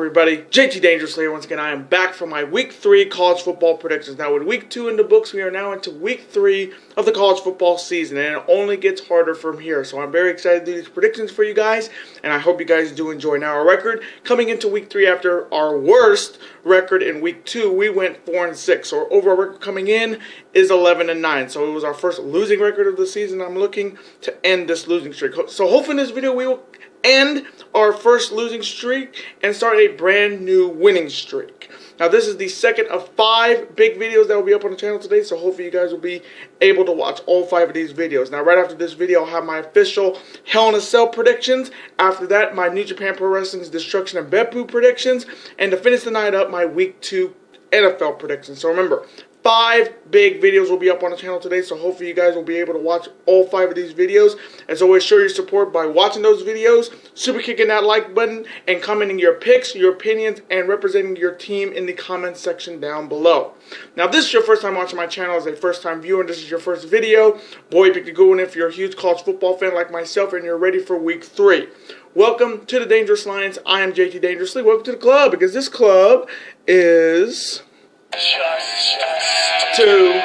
everybody? JT Dangerously here once again. I am back for my Week 3 college football predictions. Now with Week 2 in the books, we are now into Week 3 of the college football season, and it only gets harder from here. So I'm very excited to do these predictions for you guys, and I hope you guys do enjoy. Now our record coming into Week 3 after our worst record in Week 2, we went 4-6. So our overall record coming in is 11-9. So it was our first losing record of the season. I'm looking to end this losing streak. So hopefully in this video we will end our first losing streak and start a brand new winning streak. Now this is the second of 5 big videos that will be up on the channel today, so hopefully you guys will be able to watch all 5 of these videos. Now right after this video I'll have my official Hell in a Cell predictions. After that, my New Japan Pro Wrestling's Destruction and Beppu predictions, and to finish the night up, my Week 2 NFL predictions. So remember, 5 big videos will be up on the channel today, so hopefully you guys will be able to watch all 5 of these videos. As always, show your support by watching those videos, super kicking that like button, and commenting your picks, your opinions, and representing your team in the comments section down below. Now, if this is your first time watching my channel as a first-time viewer, and this is your first video, boy, you picked a good one if you're a huge college football fan like myself and you're ready for Week 3. Welcome to the Dangerous Lions. I am JT Dangerously. Welcome to the club, because this club is two.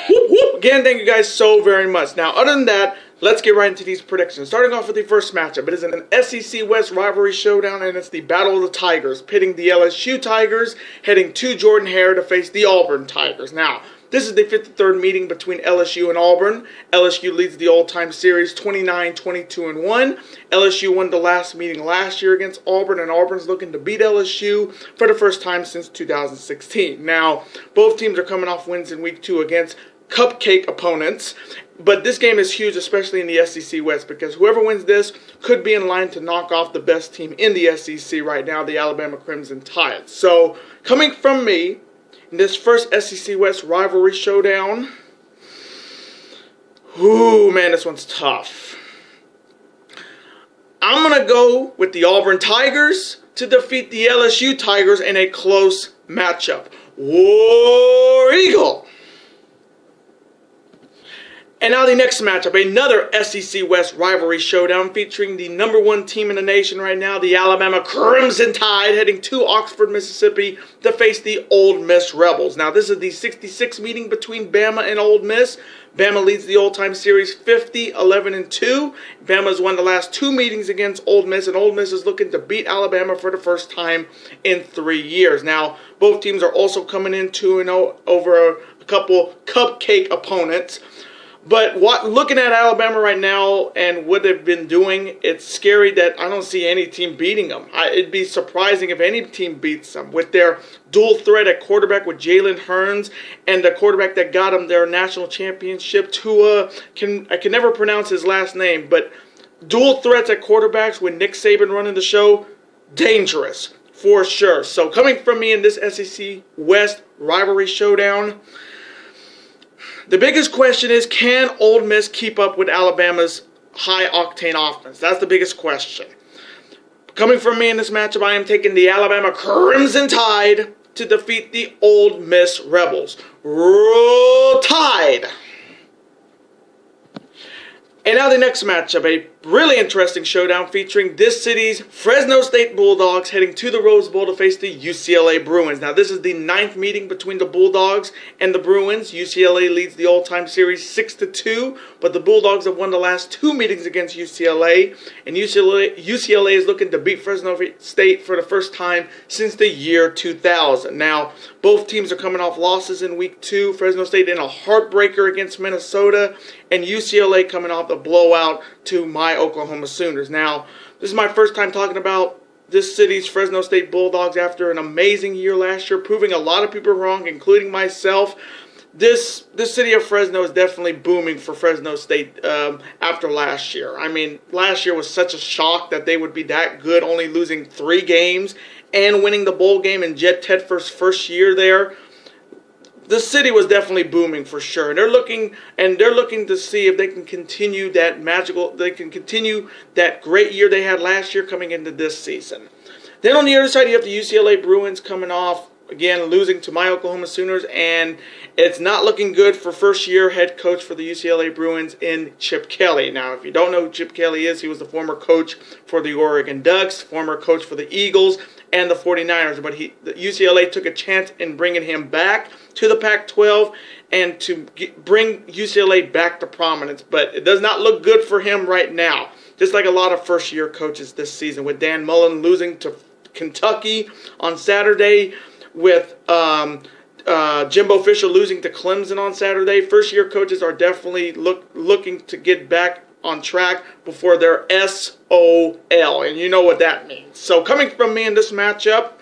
Whoop, whoop. Again, thank you guys so very much. Now, other than that, let's get right into these predictions. Starting off with the first matchup. It is an SEC West rivalry showdown, and it's the Battle of the Tigers, pitting the LSU Tigers, heading to Jordan-Hare to face the Auburn Tigers. Now, this is the 53rd meeting between LSU and Auburn. LSU leads the all-time series 29-22-1. LSU won the last meeting last year against Auburn, and Auburn's looking to beat LSU for the first time since 2016. Now, both teams are coming off wins in Week 2 against cupcake opponents, but this game is huge, especially in the SEC West, because whoever wins this could be in line to knock off the best team in the SEC right now, the Alabama Crimson Tide. So, coming from me, in this first SEC West rivalry showdown, ooh, man, this one's tough. I'm going to go with the Auburn Tigers to defeat the LSU Tigers in a close matchup. War Eagle! And now the next matchup, another SEC West rivalry showdown featuring the #1 team in the nation right now, the Alabama Crimson Tide, heading to Oxford, Mississippi to face the Ole Miss Rebels. Now this is the 66th meeting between Bama and Ole Miss. Bama leads the all-time series 50-11-2. Bama has won the last 2 meetings against Ole Miss, and Ole Miss is looking to beat Alabama for the first time in 3 years. Now, both teams are also coming in 2-0 over a couple cupcake opponents. But looking at Alabama right now and what they've been doing, it's scary that I don't see any team beating them. It'd be surprising if any team beats them. With their dual threat at quarterback with Jalen Hurns and the quarterback that got them their national championship, Tua, I can never pronounce his last name, but dual threats at quarterbacks with Nick Saban running the show, dangerous for sure. So coming from me in this SEC West rivalry showdown, the biggest question is, can Ole Miss keep up with Alabama's high-octane offense? That's the biggest question. Coming from me in this matchup, I am taking the Alabama Crimson Tide to defeat the Ole Miss Rebels. Roll Tide! And now the next matchup, a really interesting showdown featuring this city's Fresno State Bulldogs heading to the Rose Bowl to face the UCLA Bruins. Now this is the 9th meeting between the Bulldogs and the Bruins. UCLA leads the all-time series 6-2, but the Bulldogs have won the last 2 meetings against UCLA, and UCLA is looking to beat Fresno State for the first time since the year 2000. Now, both teams are coming off losses in Week 2. Fresno State in a heartbreaker against Minnesota, and UCLA coming off the blowout to my Oklahoma Sooners. Now, this is my first time talking about this city's Fresno State Bulldogs after an amazing year last year, proving a lot of people wrong, including myself. This city of Fresno is definitely booming for Fresno State after last year. I mean, last year was such a shock that they would be that good, only losing 3 games and winning the bowl game in Jet Tedford's first year there. The city was definitely booming for sure. And they're looking to see if they can continue that that great year they had last year coming into this season. Then on the other side, you have the UCLA Bruins coming off again, losing to my Oklahoma Sooners, and it's not looking good for first-year head coach for the UCLA Bruins in Chip Kelly. Now, if you don't know who Chip Kelly is, he was the former coach for the Oregon Ducks, former coach for the Eagles, and the 49ers, but the UCLA took a chance in bringing him back to the Pac-12 and to bring UCLA back to prominence, but it does not look good for him right now, just like a lot of first-year coaches this season, with Dan Mullen losing to Kentucky on Saturday, with Jimbo Fisher losing to Clemson on Saturday. First-year coaches are definitely looking to get back on track before their SOL, and you know what that means. So coming from me in this matchup,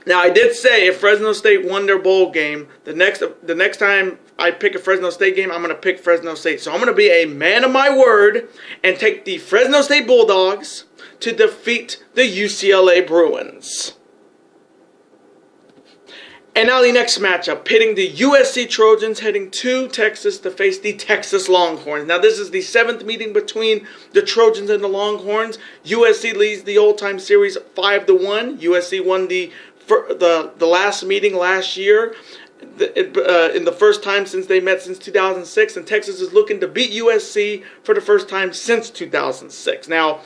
now I did say if Fresno State won their bowl game, the next time I pick a Fresno State game, I'm going to pick Fresno State. So I'm going to be a man of my word and take the Fresno State Bulldogs to defeat the UCLA Bruins. And now the next matchup, pitting the USC Trojans heading to Texas to face the Texas Longhorns. Now this is the 7th meeting between the Trojans and the Longhorns. USC leads the all-time series 5-1. USC won the last meeting last year, in the first time since they met since 2006, and Texas is looking to beat USC for the first time since 2006. Now,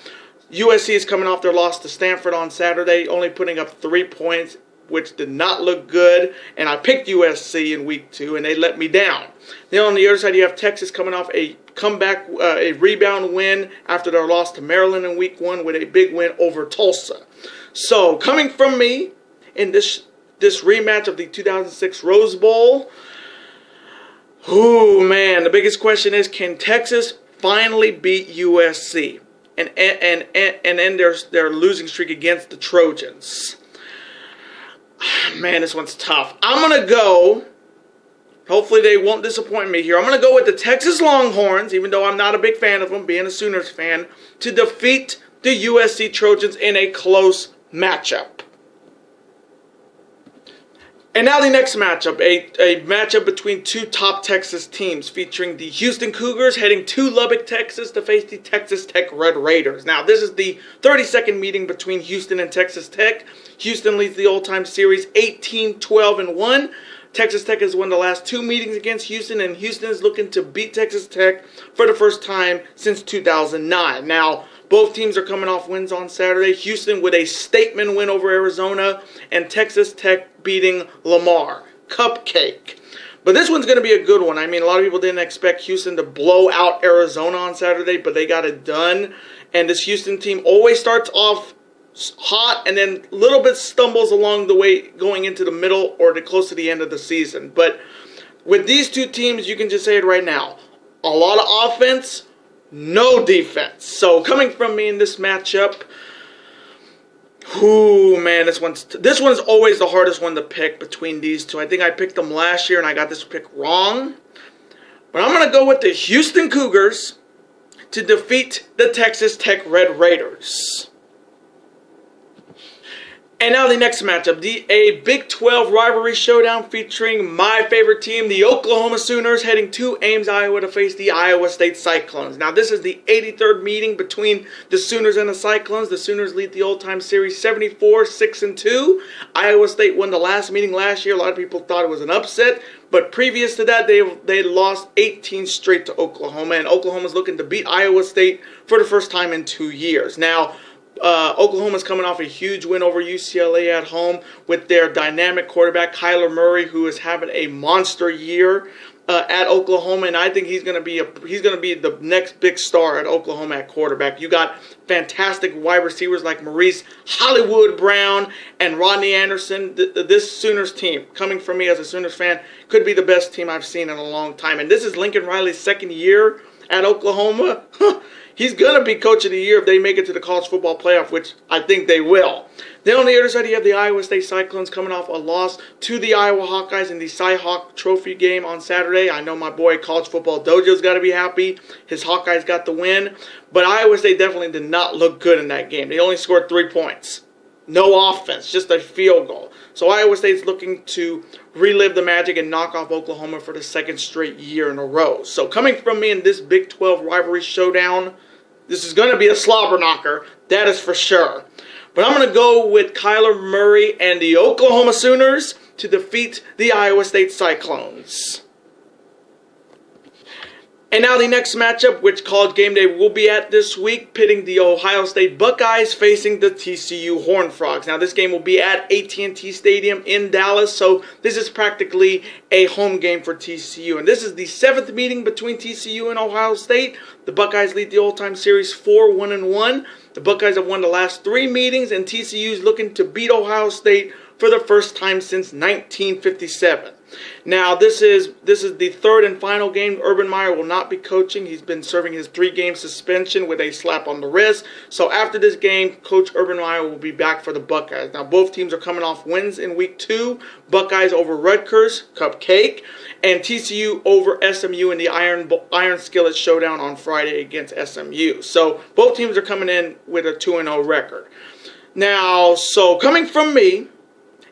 USC is coming off their loss to Stanford on Saturday, only putting up 3 points, which did not look good, and I picked USC in week 2, and they let me down. Then on the other side, you have Texas coming off a comeback, a rebound win after their loss to Maryland in week 1 with a big win over Tulsa. So, coming from me in this rematch of the 2006 Rose Bowl, ooh, man, the biggest question is, can Texas finally beat USC and end their losing streak against the Trojans? Man, this one's tough. I'm going to go, hopefully they won't disappoint me here, I'm going to go with the Texas Longhorns, even though I'm not a big fan of them, being a Sooners fan, to defeat the USC Trojans in a close matchup. And now the next matchup, a matchup between two top Texas teams, featuring the Houston Cougars heading to Lubbock, Texas to face the Texas Tech Red Raiders. Now, this is the 32nd meeting between Houston and Texas Tech. Houston leads the all-time series 18-12-1. Texas Tech has won the last 2 meetings against Houston, and Houston is looking to beat Texas Tech for the first time since 2009. Now, both teams are coming off wins on Saturday. Houston with a statement win over Arizona, and Texas Tech beating Lamar. Cupcake. But this one's going to be a good one. I mean, a lot of people didn't expect Houston to blow out Arizona on Saturday, but they got it done. And this Houston team always starts off hot and then a little bit stumbles along the way going into the middle or close to the end of the season. But with these two teams, you can just say it right now. A lot of offense, no defense. So coming from me in this matchup, ooh, man, this one's always the hardest one to pick between these two. I think I picked them last year and I got this pick wrong. But I'm going to go with the Houston Cougars to defeat the Texas Tech Red Raiders. And now the next matchup, a Big 12 rivalry showdown featuring my favorite team, the Oklahoma Sooners, heading to Ames, Iowa to face the Iowa State Cyclones. Now this is the 83rd meeting between the Sooners and the Cyclones. The Sooners lead the all-time series 74-6-2. Iowa State won the last meeting last year. A lot of people thought it was an upset, but previous to that, they lost 18 straight to Oklahoma, and Oklahoma's looking to beat Iowa State for the first time in 2 years. Now, Oklahoma's coming off a huge win over UCLA at home with their dynamic quarterback, Kyler Murray, who is having a monster year at Oklahoma, and I think he's going to be the next big star at Oklahoma at quarterback. You got fantastic wide receivers like Maurice Hollywood Brown and Rodney Anderson. This Sooners team, coming from me as a Sooners fan, could be the best team I've seen in a long time. And this is Lincoln Riley's second year at Oklahoma. He's going to be Coach of the Year if they make it to the college football playoff, which I think they will. Then on the other side, you have the Iowa State Cyclones coming off a loss to the Iowa Hawkeyes in the Cy-Hawk Trophy game on Saturday. I know my boy College Football Dojo's got to be happy. His Hawkeyes got the win. But Iowa State definitely did not look good in that game. They only scored 3 points. No offense, just a field goal. So Iowa State's looking to relive the magic and knock off Oklahoma for the second straight year in a row. So coming from me in this Big 12 rivalry showdown, this is going to be a slobber knocker, that is for sure. But I'm going to go with Kyler Murray and the Oklahoma Sooners to defeat the Iowa State Cyclones. And now the next matchup, which College Game Day will be at this week, pitting the Ohio State Buckeyes facing the TCU Horned Frogs. Now this game will be at AT&T Stadium in Dallas, so this is practically a home game for TCU. And this is the 7th meeting between TCU and Ohio State. The Buckeyes lead the all-time series 4-1-1. The Buckeyes have won the last 3 meetings, and TCU is looking to beat Ohio State for the first time since 1957. Now, this is the 3rd and final game. Urban Meyer will not be coaching. He's been serving his 3-game suspension with a slap on the wrist. So after this game, Coach Urban Meyer will be back for the Buckeyes. Now, both teams are coming off wins in week 2. Buckeyes over Rutgers, cupcake, and TCU over SMU in the Iron Skillet Showdown on Friday against SMU. So both teams are coming in with a 2-0 record. Now, so coming from me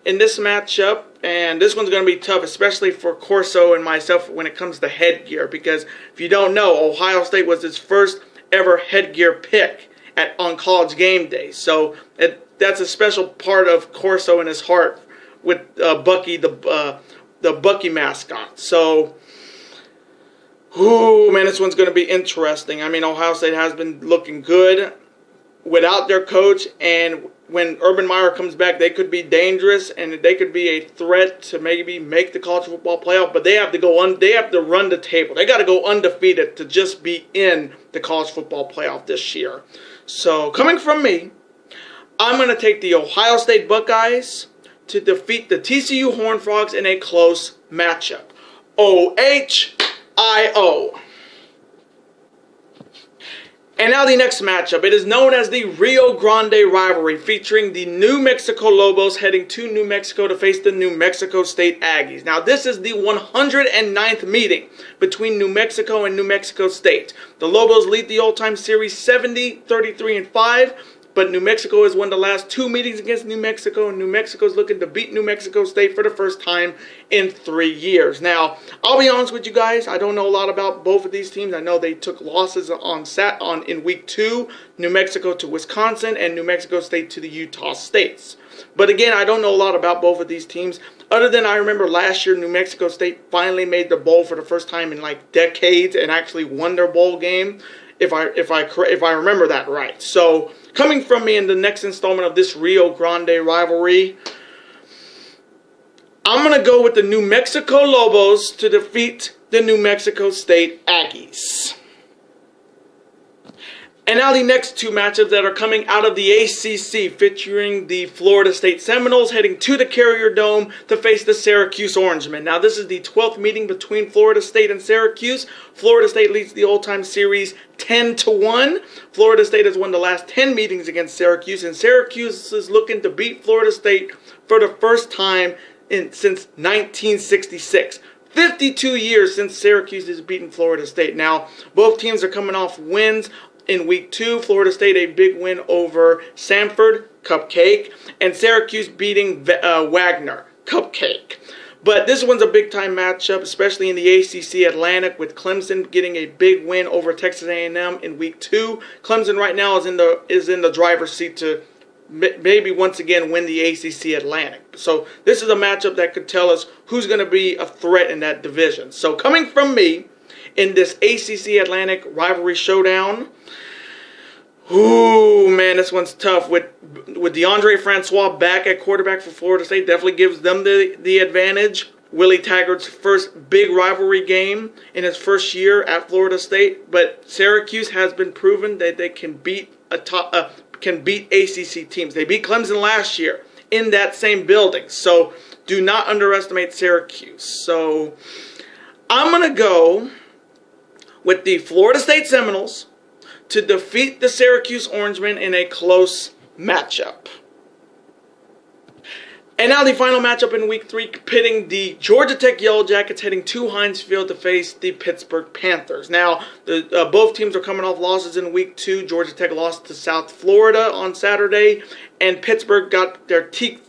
in this matchup, and this one's going to be tough, especially for Corso and myself when it comes to headgear, because if you don't know, Ohio State was his first ever headgear pick on College Game Day. So that's a special part of Corso in his heart with Bucky, the Buckeyes Mascot. So, ooh, man, this one's going to be interesting. I mean, Ohio State has been looking good without their coach, and when Urban Meyer comes back, they could be dangerous and they could be a threat to maybe make the college football playoff. But they have to go on. They have to run the table. They got to go undefeated to just be in the college football playoff this year. So coming from me, I'm going to take the Ohio State Buckeyes to defeat the TCU Horned Frogs in a close matchup. OHIO. And now the next matchup. It is known as the Rio Grande rivalry, featuring the New Mexico Lobos heading to New Mexico to face the New Mexico State Aggies. Now this is the 109th meeting between New Mexico and New Mexico State. The Lobos lead the all-time series 70-33-5. But New Mexico has won the last 2 meetings against New Mexico, and New Mexico is looking to beat New Mexico State for the first time in 3 years. Now, I'll be honest with you guys, I don't know a lot about both of these teams. I know they took losses in week 2, New Mexico to Wisconsin and New Mexico State to the Utah States. But again, I don't know a lot about both of these teams, other than I remember last year New Mexico State finally made the bowl for the first time in like decades and actually won their bowl game, if I remember that right. So, coming from me in the next installment of this Rio Grande rivalry, I'm going to go with the New Mexico Lobos to defeat the New Mexico State Aggies. And now the next 2 matchups that are coming out of the ACC, featuring the Florida State Seminoles heading to the Carrier Dome to face the Syracuse Orangemen. Now this is the 12th meeting between Florida State and Syracuse. Florida State leads the all-time series 10-1. Florida State has won the last 10 meetings against Syracuse, and Syracuse is looking to beat Florida State for the first time since 1966. 52 years since Syracuse has beaten Florida State. Now, both teams are coming off wins. In week 2, Florida State a big win over Samford, cupcake, and Syracuse beating Wagner, cupcake. But this one's a big-time matchup, especially in the ACC Atlantic, with Clemson getting a big win over Texas A&M in week 2. Clemson right now is in the driver's seat to maybe once again win the ACC Atlantic. So this is a matchup that could tell us who's going to be a threat in that division. So coming from me in this ACC Atlantic rivalry showdown, ooh, man, this one's tough. With DeAndre Francois back at quarterback for Florida State, definitely gives them the advantage. Willie Taggart's first big rivalry game in his first year at Florida State, but Syracuse has been proven that they can beat ACC teams. They beat Clemson last year in that same building, so do not underestimate Syracuse. So I'm going to go with the Florida State Seminoles to defeat the Syracuse Orangemen in a close matchup. And now the final matchup in week 3, pitting the Georgia Tech Yellow Jackets heading to Heinz Field to face the Pittsburgh Panthers. Now, both teams are coming off losses in week 2. Georgia Tech lost to South Florida on Saturday, and Pittsburgh got their teeth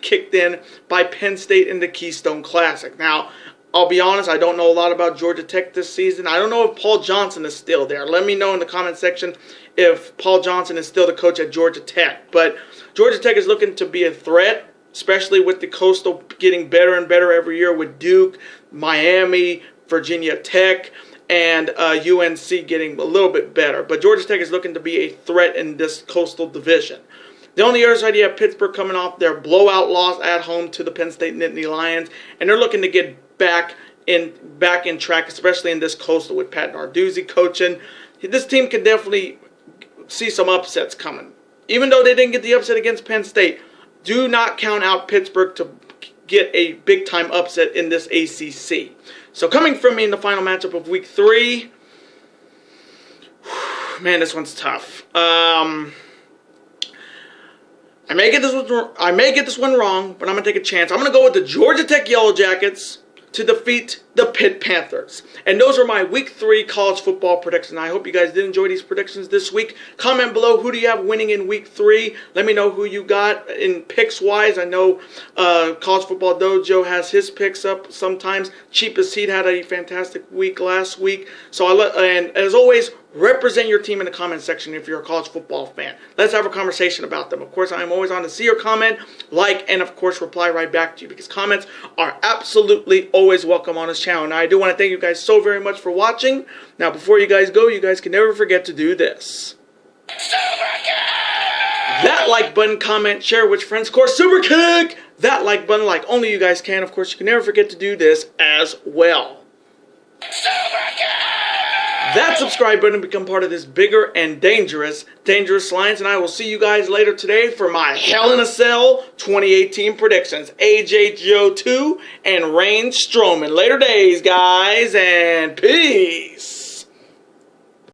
kicked in by Penn State in the Keystone Classic. Now, I'll be honest, I don't know a lot about Georgia Tech this season. I don't know if Paul Johnson is still there. Let me know in the comment section if Paul Johnson is still the coach at Georgia Tech. But Georgia Tech is looking to be a threat, especially with the Coastal getting better and better every year with Duke, Miami, Virginia Tech, and UNC getting a little bit better. But Georgia Tech is looking to be a threat in this Coastal division. The only other side, you have Pittsburgh coming off their blowout loss at home to the Penn State Nittany Lions, and they're looking to get back in track, especially in this Coastal with Pat Narduzzi coaching. This team can definitely see some upsets coming. Even though they didn't get the upset against Penn State, do not count out Pittsburgh to get a big-time upset in this ACC. So coming from me in the final matchup of Week 3, man, this one's tough. I may get this one wrong, but I'm going to take a chance. I'm going to go with the Georgia Tech Yellow Jackets to defeat the Pitt Panthers. And those are my Week 3 college football predictions. I hope you guys did enjoy these predictions this week. Comment below, who do you have winning in Week 3? Let me know who you got in picks-wise. I know College Football Dojo has his picks up sometimes. Cheapest Seed had a fantastic week last week. And as always, represent your team in the comment section if you're a college football fan. Let's have a conversation about them. Of course, I am always on to see your comment, like, and of course, reply right back to you because comments are absolutely always welcome on this channel. Now, I do want to thank you guys so very much for watching. Now, before you guys go, you guys can never forget to do this. That like button, comment, share with your friends. Of course, super kick that like button like only you guys can. Of course, you can never forget to do this as well. That subscribe button to become part of this bigger and dangerous alliance. And I will see you guys later today for my Hell in a Cell 2018 predictions. AJ Joe 2 and Rain Strowman. Later days, guys, and peace.